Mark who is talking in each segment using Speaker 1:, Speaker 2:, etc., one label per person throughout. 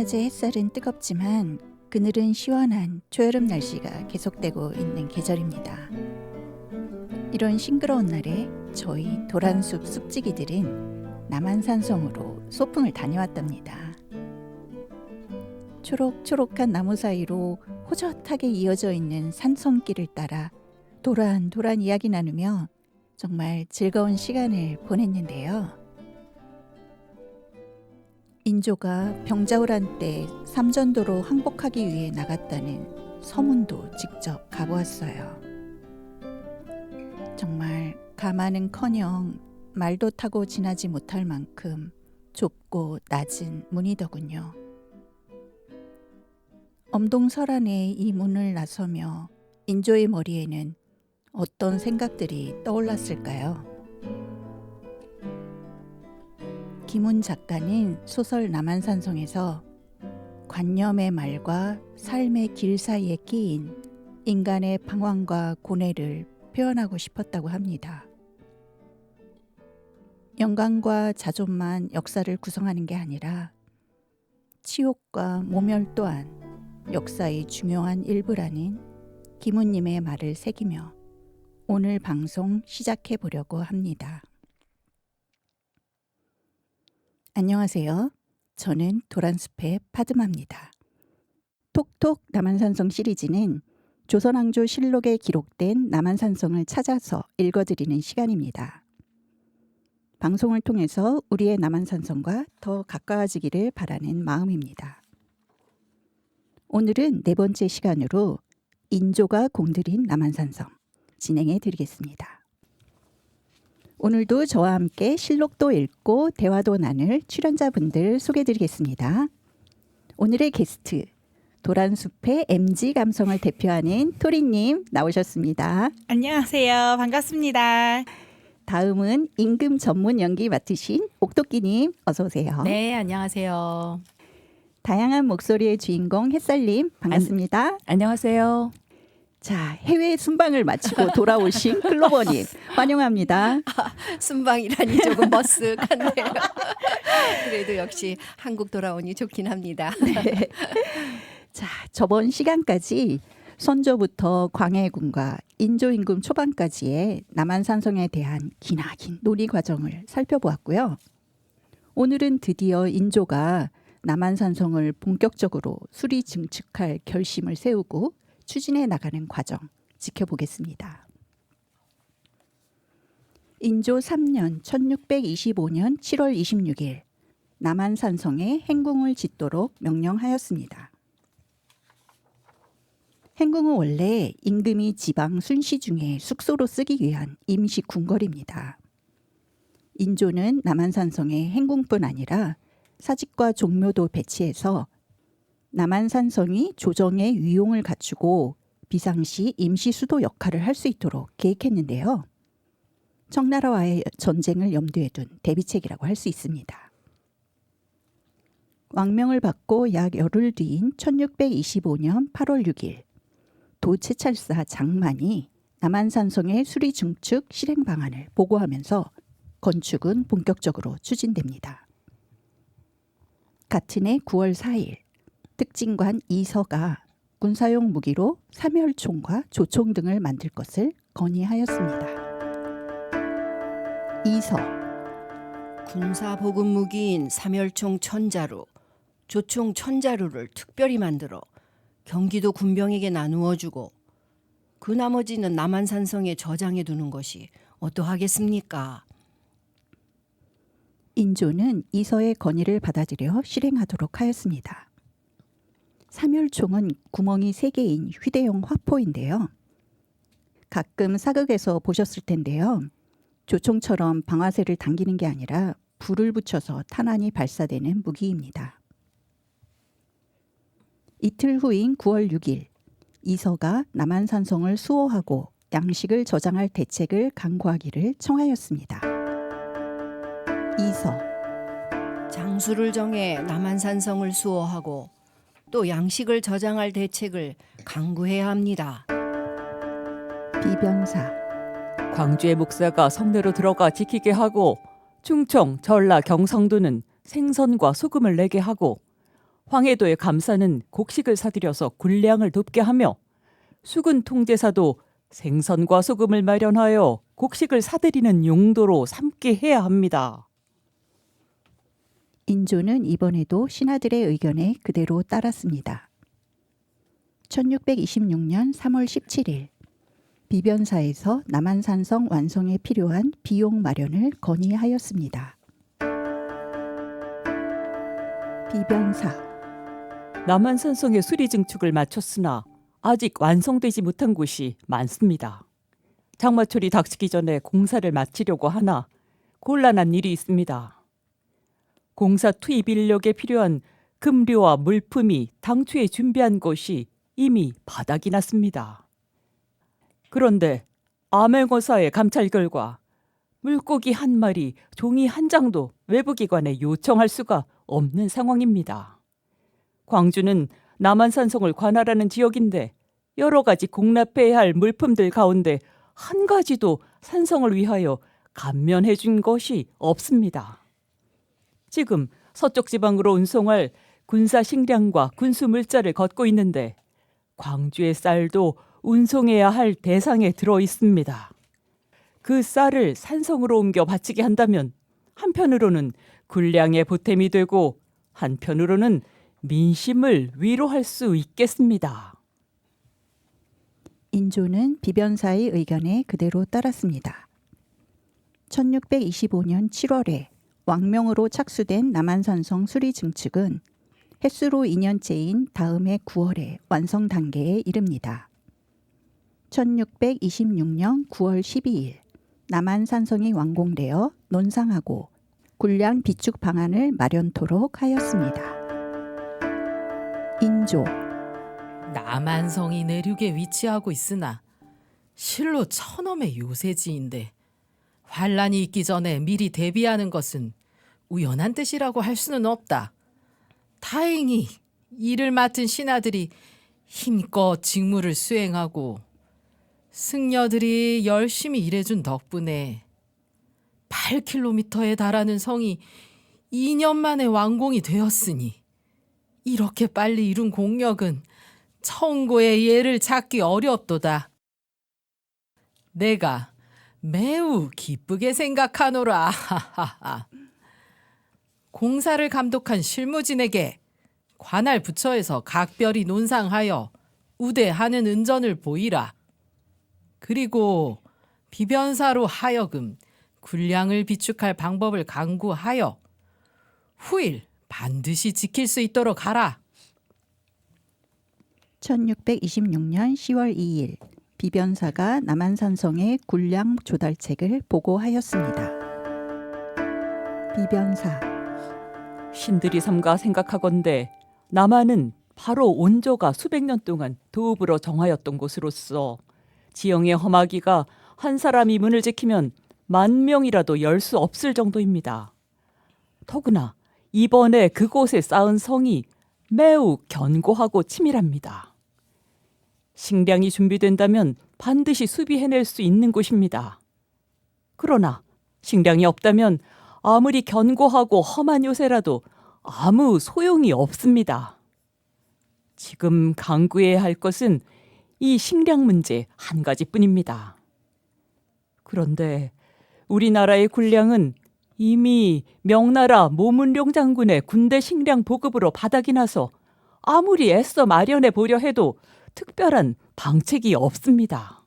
Speaker 1: 밤낮의 햇살은 뜨겁지만 그늘은 시원한 초여름 날씨가 계속되고 있는 계절입니다. 이런 싱그러운 날에 저희 도란숲 숲지기들은 남한산성으로 소풍을 다녀왔답니다. 초록초록한 나무 사이로 호젓하게 이어져 있는 산성길을 따라 도란도란 이야기 나누며 정말 즐거운 시간을 보냈는데요. 인조가 병자호란 때 삼전도로 항복하기 위해 나갔다는 서문도 직접 가보았어요. 정말 가마는커녕 말도 타고 지나지 못할 만큼 좁고 낮은 문이더군요. 엄동설안의 이 문을 나서며 인조의 머리에는 어떤 생각들이 떠올랐을까요? 김훈 작가는 소설 남한산성에서 관념의 말과 삶의 길 사이에 끼인 인간의 방황과 고뇌를 표현하고 싶었다고 합니다. 영광과 자존만 역사를 구성하는 게 아니라 치욕과 모멸 또한 역사의 중요한 일부라는 김훈님의 말을 새기며 오늘 방송 시작해 보려고 합니다. 안녕하세요. 저는 도란숲의 파드마입니다. 톡톡 남한산성 시리즈는 조선왕조 실록에 기록된 남한산성을 찾아서 읽어드리는 시간입니다. 방송을 통해서 우리의 남한산성과 더 가까워지기를 바라는 마음입니다. 오늘은 네 번째 시간으로 인조가 공들인 남한산성 진행해 드리겠습니다. 오늘도 저와 함께 실록도 읽고 대화도 나눌 출연자분들 소개해 드리겠습니다. 오늘의 게스트 도란숲의 MG 감성을 대표하는 토리님 나오셨습니다.
Speaker 2: 안녕하세요. 반갑습니다.
Speaker 1: 다음은 임금 전문 연기 맡으신 옥토끼님 어서 오세요.
Speaker 3: 네, 안녕하세요.
Speaker 1: 다양한 목소리의 주인공 햇살님 반갑습니다.
Speaker 3: 안녕하세요.
Speaker 1: 자, 해외 순방을 마치고 돌아오신 클로버님 환영합니다.
Speaker 3: 순방이라니 조금 머쓱한데요. 그래도 역시 한국 돌아오니 좋긴 합니다.
Speaker 1: 네. 자, 저번 시간까지 선조부터 광해군과 인조임금 초반까지의 남한산성에 대한 기나긴 논의 과정을 살펴보았고요. 오늘은 드디어 인조가 남한산성을 본격적으로 수리 증축할 결심을 세우고 추진해 나가는 과정 지켜보겠습니다. 인조 3년 1625년 7월 26일 남한산성에 행궁을 짓도록 명령하였습니다. 행궁은 원래 임금이 지방 순시 중에 숙소로 쓰기 위한 임시 궁궐입니다. 인조는 남한산성에 행궁뿐 아니라 사직과 종묘도 배치해서 남한산성이 조정의 위용을 갖추고 비상시 임시 수도 역할을 할 수 있도록 계획했는데요. 청나라와의 전쟁을 염두에 둔 대비책이라고 할 수 있습니다. 왕명을 받고 약 열흘 뒤인 1625년 8월 6일 도채찰사 장만이 남한산성의 수리 증축 실행 방안을 보고하면서 건축은 본격적으로 추진됩니다. 같은 해 9월 4일 특진관 이서가 군사용 무기로 사멸총과 조총 등을 만들 것을 건의하였습니다. 이서
Speaker 3: 군사 보급 무기인 사멸총 1000자루, 조총 1000자루를 특별히 만들어 경기도 군병에게 나누어 주고 그 나머지는 남한산성에 저장해 두는 것이 어떠하겠습니까?
Speaker 1: 인조는 이서의 건의를 받아들여 실행하도록 하였습니다. 사멸총은 구멍이 3개인 휴대용 화포인데요. 가끔 사극에서 보셨을 텐데요. 조총처럼 방아쇠를 당기는 게 아니라 불을 붙여서 탄환이 발사되는 무기입니다. 이틀 후인 9월 6일 이서가 남한산성을 수호하고 양식을 저장할 대책을 강구하기를 청하였습니다. 이서
Speaker 3: 장수를 정해 남한산성을 수호하고 또 양식을 저장할 대책을 강구해야 합니다.
Speaker 1: 비변사
Speaker 4: 광주의 목사가 성내로 들어가 지키게 하고 충청, 전라, 경상도는 생선과 소금을 내게 하고 황해도의 감사는 곡식을 사들여서 군량을 돕게 하며 수군 통제사도 생선과 소금을 마련하여 곡식을 사들이는 용도로 삼게 해야 합니다.
Speaker 1: 인조는 이번에도 신하들의 의견에 그대로 따랐습니다. 1626년 3월 17일 비변사에서 남한산성 완성에 필요한 비용 마련을 건의하였습니다. 비변사
Speaker 4: 남한산성의 수리 증축을 마쳤으나 아직 완성되지 못한 곳이 많습니다. 장마철이 닥치기 전에 공사를 마치려고 하나 곤란한 일이 있습니다. 공사 투입 인력에 필요한 급료와 물품이 당초에 준비한 것이 이미 바닥이 났습니다. 그런데 암행어사의 감찰 결과 물고기 한 마리, 종이 한 장도 외부기관에 요청할 수가 없는 상황입니다. 광주는 남한산성을 관할하는 지역인데 여러 가지 공납해야 할 물품들 가운데 한 가지도 산성을 위하여 감면해 준 것이 없습니다. 지금 서쪽 지방으로 운송할 군사 식량과 군수 물자를 걷고 있는데 광주의 쌀도 운송해야 할 대상에 들어 있습니다. 그 쌀을 산성으로 옮겨 바치게 한다면 한편으로는 군량의 보탬이 되고 한편으로는 민심을 위로할 수 있겠습니다.
Speaker 1: 인조는 비변사의 의견에 그대로 따랐습니다. 1625년 7월에 왕명으로 착수된 남한산성 수리 증축은 햇수로 2년째인 다음해 9월에 완성 단계에 이릅니다. 1626년 9월 12일 남한산성이 완공되어 논상하고 군량 비축 방안을 마련토록 하였습니다. 인조
Speaker 5: 남한성이 내륙에 위치하고 있으나 실로 천엄의 요새지인데 환란이 있기 전에 미리 대비하는 것은 우연한 뜻이라고 할 수는 없다. 다행히 일을 맡은 신하들이 힘껏 직무를 수행하고 승려들이 열심히 일해준 덕분에 8km에 달하는 성이 2년 만에 완공이 되었으니 이렇게 빨리 이룬 공력은 청고의 예를 찾기 어렵도다. 내가 매우 기쁘게 생각하노라. 공사를 감독한 실무진에게 관할 부처에서 각별히 논상하여 우대하는 은전을 보이라. 그리고 비변사로 하여금 군량을 비축할 방법을 강구하여 후일 반드시 지킬 수 있도록 하라.
Speaker 1: 1626년 10월 2일 비변사가 남한산성의 군량 조달책을 보고하였습니다. 비변사
Speaker 4: 신들이 삼가 생각하건대 남한은 바로 온조가 수백 년 동안 도읍으로 정하였던 곳으로서 지형의 험하기가 한 사람이 문을 지키면 10,000명이라도 열 수 없을 정도입니다. 더구나 이번에 그곳에 쌓은 성이 매우 견고하고 치밀합니다. 식량이 준비된다면 반드시 수비해낼 수 있는 곳입니다. 그러나 식량이 없다면 아무리 견고하고 험한 요새라도 아무 소용이 없습니다. 지금 강구해야 할 것은 이 식량 문제 한 가지뿐입니다. 그런데 우리나라의 군량은 이미 명나라 모문룡 장군의 군대 식량 보급으로 바닥이 나서 아무리 애써 마련해 보려 해도 특별한 방책이 없습니다.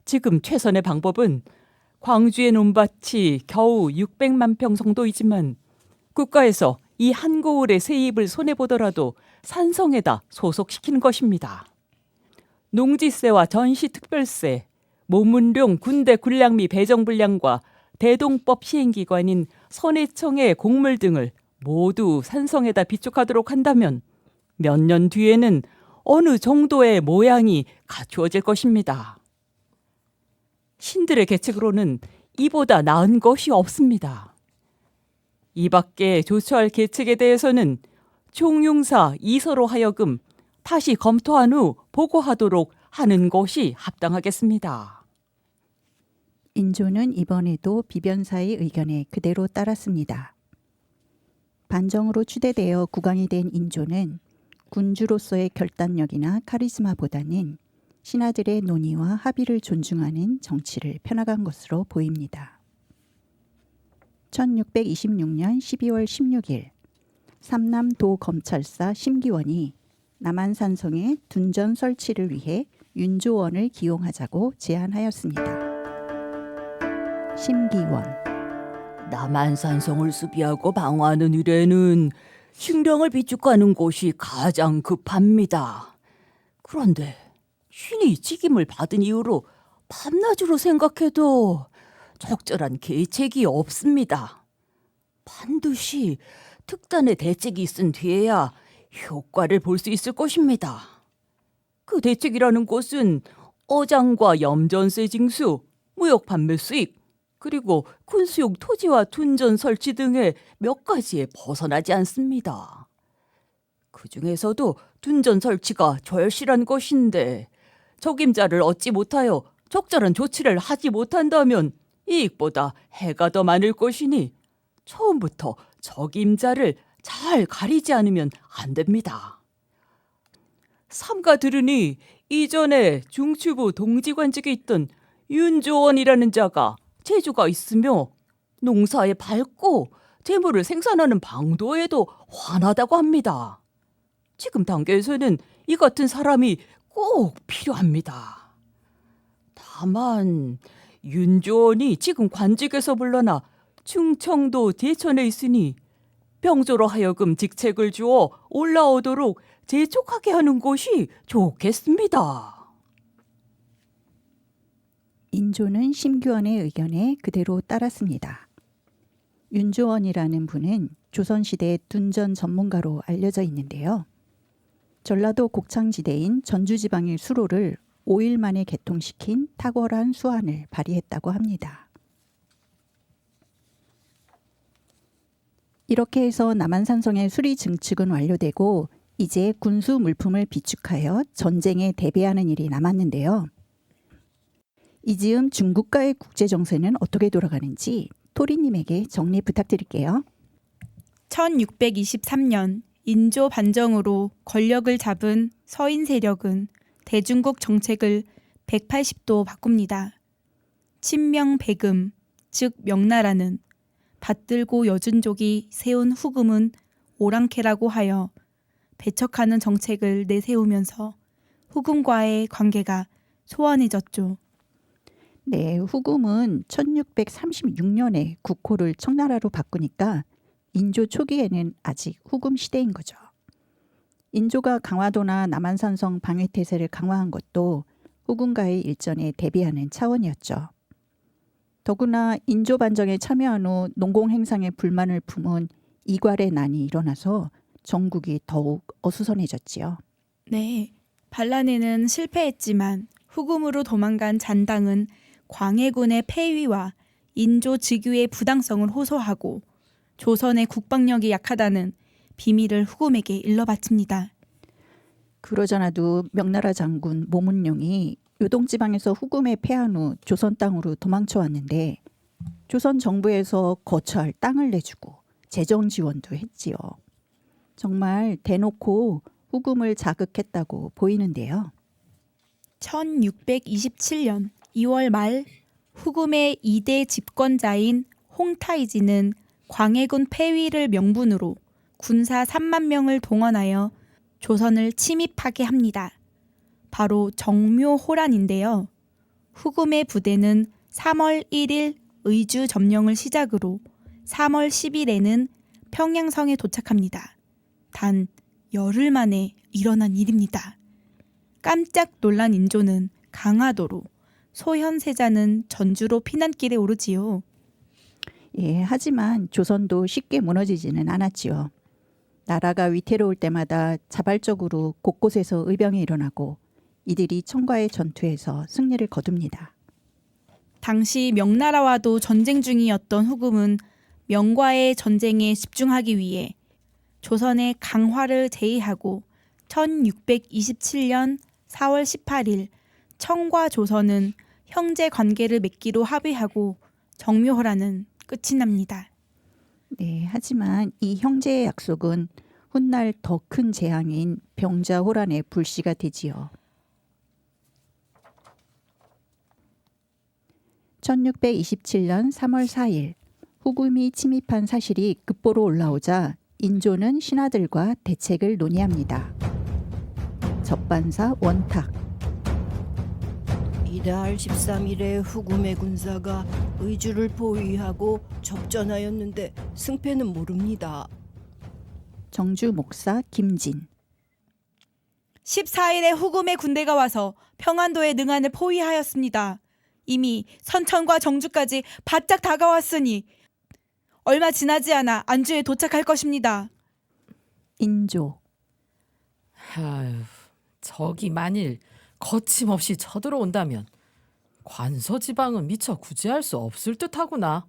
Speaker 4: 지금 최선의 방법은 광주의 논밭이 겨우 600만 평 정도이지만 국가에서 이 한 고을의 세입을 손해보더라도 산성에다 소속시키는 것입니다. 농지세와 전시특별세, 모문룡 군대 군량미 배정분량과 대동법 시행기관인 선해청의 공물 등을 모두 산성에다 비축하도록 한다면 몇 년 뒤에는 어느 정도의 모양이 갖추어질 것입니다. 신들의 계책으로는 이보다 나은 것이 없습니다. 이 밖에 조처할 계책에 대해서는 총용사 이서로 하여금 다시 검토한 후 보고하도록 하는 것이 합당하겠습니다.
Speaker 1: 인조는 이번에도 비변사의 의견에 그대로 따랐습니다. 반정으로 추대되어 국왕이 된 인조는 군주로서의 결단력이나 카리스마보다는 신하들의 논의와 합의를 존중하는 정치를 펴나간 것으로 보입니다. 1626년 12월 16일 삼남 도검찰사 심기원이 남한산성의 둔전 설치를 위해 윤조원을 기용하자고 제안하였습니다. 심기원:
Speaker 4: 남한산성을 수비하고 방어하는 일에는 식량을 비축하는 곳이 가장 급합니다. 그런데 신이 직임을 받은 이후로 밤낮으로 생각해도 적절한 계책이 없습니다. 반드시 특단의 대책이 있은 뒤에야 효과를 볼 수 있을 것입니다. 그 대책이라는 것은 어장과 염전세 징수, 무역 판매 수익, 그리고 군수용 토지와 둔전 설치 등의 몇 가지에 벗어나지 않습니다. 그 중에서도 둔전 설치가 절실한 것인데 적임자를 얻지 못하여 적절한 조치를 하지 못한다면 이익보다 해가 더 많을 것이니 처음부터 적임자를 잘 가리지 않으면 안 됩니다. 삼가 들으니 이전에 중추부 동지관직에 있던 윤조원이라는 자가 재주가 있으며 농사에 밝고 재물을 생산하는 방도에도 환하다고 합니다. 지금 단계에서는 이 같은 사람이 꼭 필요합니다. 다만 윤조원이 지금 관직에서 물러나 충청도 제천에 있으니 병조로 하여금 직책을 주어 올라오도록 재촉하게 하는 것이 좋겠습니다.
Speaker 1: 인조는 심기원의 의견에 그대로 따랐습니다. 윤조원이라는 분은 조선시대 둔전 전문가로 알려져 있는데요. 전라도 곡창지대인 전주지방의 수로를 5일 만에 개통시킨 탁월한 수완을 발휘했다고 합니다. 이렇게 해서 남한산성의 수리 증축은 완료되고 이제 군수 물품을 비축하여 전쟁에 대비하는 일이 남았는데요. 이 즈음 중국과의 국제정세는 어떻게 돌아가는지 토리님에게 정리 부탁드릴게요.
Speaker 2: 1623년 인조 반정으로 권력을 잡은 서인 세력은 대중국 정책을 180도 바꿉니다. 친명배금, 즉 명나라는 받들고 여준족이 세운 후금은 오랑캐라고 하여 배척하는 정책을 내세우면서 후금과의 관계가 소원해졌죠.
Speaker 1: 네, 후금은 1636년에 국호를 청나라로 바꾸니까 인조 초기에는 아직 후금 시대인 거죠. 인조가 강화도나 남한산성 방위태세를 강화한 것도 후금과의 일전에 대비하는 차원이었죠. 더구나 인조 반정에 참여한 후 농공행상에 불만을 품은 이괄의 난이 일어나서 전국이 더욱 어수선해졌지요.
Speaker 2: 네, 반란에는 실패했지만 후금으로 도망간 잔당은 광해군의 폐위와 인조 즉위의 부당성을 호소하고 조선의 국방력이 약하다는 비밀을 후금에게 일러바칩니다.
Speaker 1: 그러잖아도 명나라 장군 모문룡이 요동지방에서 후금에 패한 후 조선 땅으로 도망쳐 왔는데 조선 정부에서 거처할 땅을 내주고 재정 지원도 했지요. 정말 대놓고 후금을 자극했다고 보이는데요.
Speaker 2: 1627년 2월 말 후금의 2대 집권자인 홍타이지는 광해군 폐위를 명분으로 군사 3만 명을 동원하여 조선을 침입하게 합니다. 바로 정묘호란인데요. 후금의 부대는 3월 1일 의주 점령을 시작으로 3월 10일에는 평양성에 도착합니다. 단 열흘 만에 일어난 일입니다. 깜짝 놀란 인조는 강화도로, 소현세자는 전주로 피난길에 오르지요.
Speaker 1: 예, 하지만 조선도 쉽게 무너지지는 않았지요. 나라가 위태로울 때마다 자발적으로 곳곳에서 의병이 일어나고 이들이 청과의 전투에서 승리를 거둡니다.
Speaker 2: 당시 명나라와도 전쟁 중이었던 후금은 명과의 전쟁에 집중하기 위해 조선의 강화를 제의하고 1627년 4월 18일 청과 조선은 형제 관계를 맺기로 합의하고 정묘호란은 끝이 납니다.
Speaker 1: 네, 하지만 이 형제의 약속은 훗날 더 큰 재앙인 병자호란의 불씨가 되지요. 1627년 3월 4일 후금이 침입한 사실이 급보로 올라오자 인조는 신하들과 대책을 논의합니다. 접반사 원탁.
Speaker 3: 이달 13일에 후금의 군사가 의주를 포위하고 접전하였는데 승패는 모릅니다.
Speaker 1: 정주 목사 김진.
Speaker 2: 14일에 후금의 군대가 와서 평안도의 능안을 포위하였습니다. 이미 선천과 정주까지 바짝 다가왔으니 얼마 지나지 않아 안주에 도착할 것입니다.
Speaker 1: 인조.
Speaker 5: 아휴, 적이 만일 거침없이 쳐들어온다면 관서지방은 미처 구제할 수 없을 듯하구나.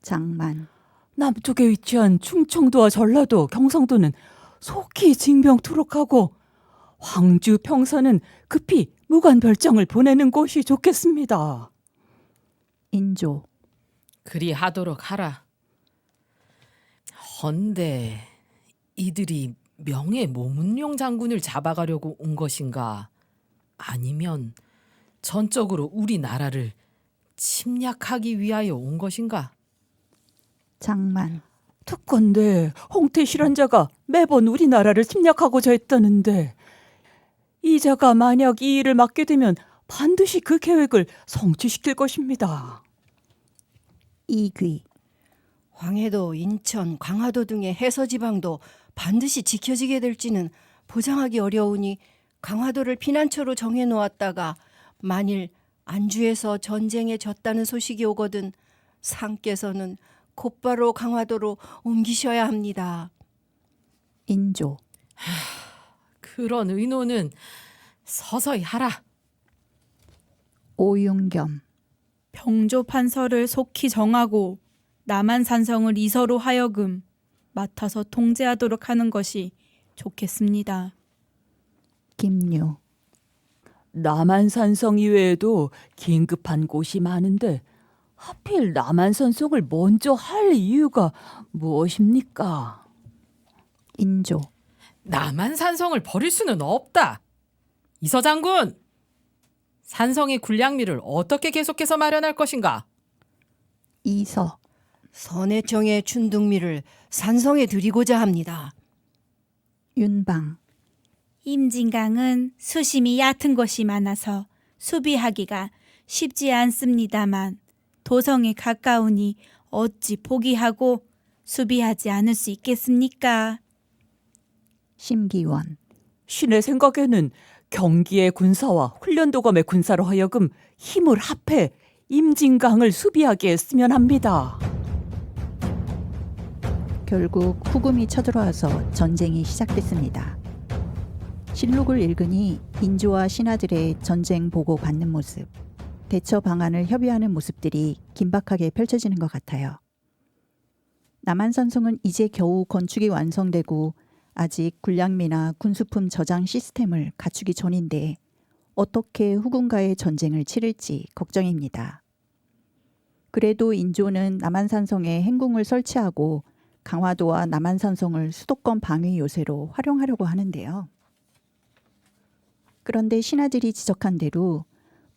Speaker 1: 장만.
Speaker 4: 남쪽에 위치한 충청도와 전라도, 경상도는 속히 징병투록하고 황주, 평서는 급히 무관별장을 보내는 것이 좋겠습니다.
Speaker 1: 인조.
Speaker 5: 그리 하도록 하라. 헌데 이들이 명예 모문룡 장군을 잡아가려고 온 것인가? 아니면 전적으로 우리나라를 침략하기 위하여 온 것인가?
Speaker 1: 장만.
Speaker 4: 특건데 홍태 실현자가 매번 우리나라를 침략하고자 했다는데 이자가 만약 이 일을 맡게 되면 반드시 그 계획을 성취시킬 것입니다.
Speaker 1: 이귀.
Speaker 3: 황해도, 인천, 강화도 등의 해서지방도 반드시 지켜지게 될지는 보장하기 어려우니 강화도를 피난처로 정해놓았다가 만일 안주에서 전쟁에 졌다는 소식이 오거든 상께서는 곧바로 강화도로 옮기셔야 합니다.
Speaker 1: 인조.
Speaker 5: 그런 의노는 서서히 하라.
Speaker 1: 오윤겸.
Speaker 2: 병조 판서를 속히 정하고 남한산성을 이서로 하여금 맡아서 통제하도록 하는 것이 좋겠습니다.
Speaker 1: 김유.
Speaker 4: 남한산성 이외에도 긴급한 곳이 많은데 하필 남한산성을 먼저 할 이유가 무엇입니까?
Speaker 1: 인조.
Speaker 5: 남한산성을 버릴 수는 없다. 이서장군, 산성의 군량미를 어떻게 계속해서 마련할 것인가?
Speaker 1: 이서.
Speaker 3: 선해청의 춘둥미를 산성에 드리고자 합니다.
Speaker 1: 윤방.
Speaker 2: 임진강은 수심이 얕은 곳이 많아서 수비하기가 쉽지 않습니다만 도성에 가까우니 어찌 포기하고 수비하지 않을 수 있겠습니까?
Speaker 1: 심기원.
Speaker 4: 신의 생각에는 경기의 군사와 훈련도감의 군사로 하여금 힘을 합해 임진강을 수비하게 했으면 합니다.
Speaker 1: 결국 후금이 쳐들어와서 전쟁이 시작됐습니다. 실록을 읽으니 인조와 신하들의 전쟁 보고 받는 모습, 대처 방안을 협의하는 모습들이 긴박하게 펼쳐지는 것 같아요. 남한산성은 이제 겨우 건축이 완성되고 아직 군량미나 군수품 저장 시스템을 갖추기 전인데 어떻게 후금과의 전쟁을 치를지 걱정입니다. 그래도 인조는 남한산성에 행궁을 설치하고 강화도와 남한산성을 수도권 방위 요새로 활용하려고 하는데요. 그런데 신하들이 지적한 대로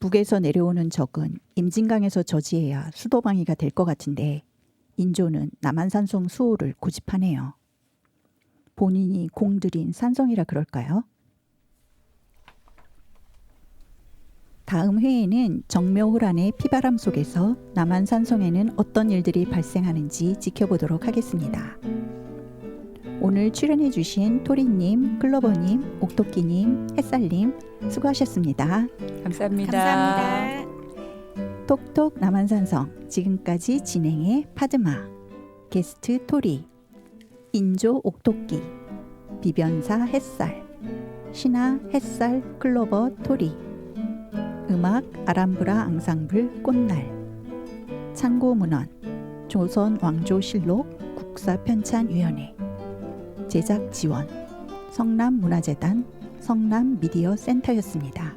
Speaker 1: 북에서 내려오는 적은 임진강에서 저지해야 수도 방위가 될 것 같은데 인조는 남한산성 수호를 고집하네요. 본인이 공들인 산성이라 그럴까요? 다음 회에는 정묘호란의 피바람 속에서 남한산성에는 어떤 일들이 발생하는지 지켜보도록 하겠습니다. 오늘 출연해 주신 토리님, 클로버님, 옥토끼님, 햇살님 수고하셨습니다.
Speaker 4: 감사합니다.
Speaker 2: 감사합니다.
Speaker 1: 톡톡 남한산성 지금까지 진행의 파드마, 게스트 토리, 인조 옥토끼, 비변사 햇살, 신하 햇살 클로버 토리, 음악 아람브라 앙상블 꽃날, 창고문헌 조선 왕조실록 국사편찬위원회, 제작 지원 성남문화재단 성남미디어센터였습니다.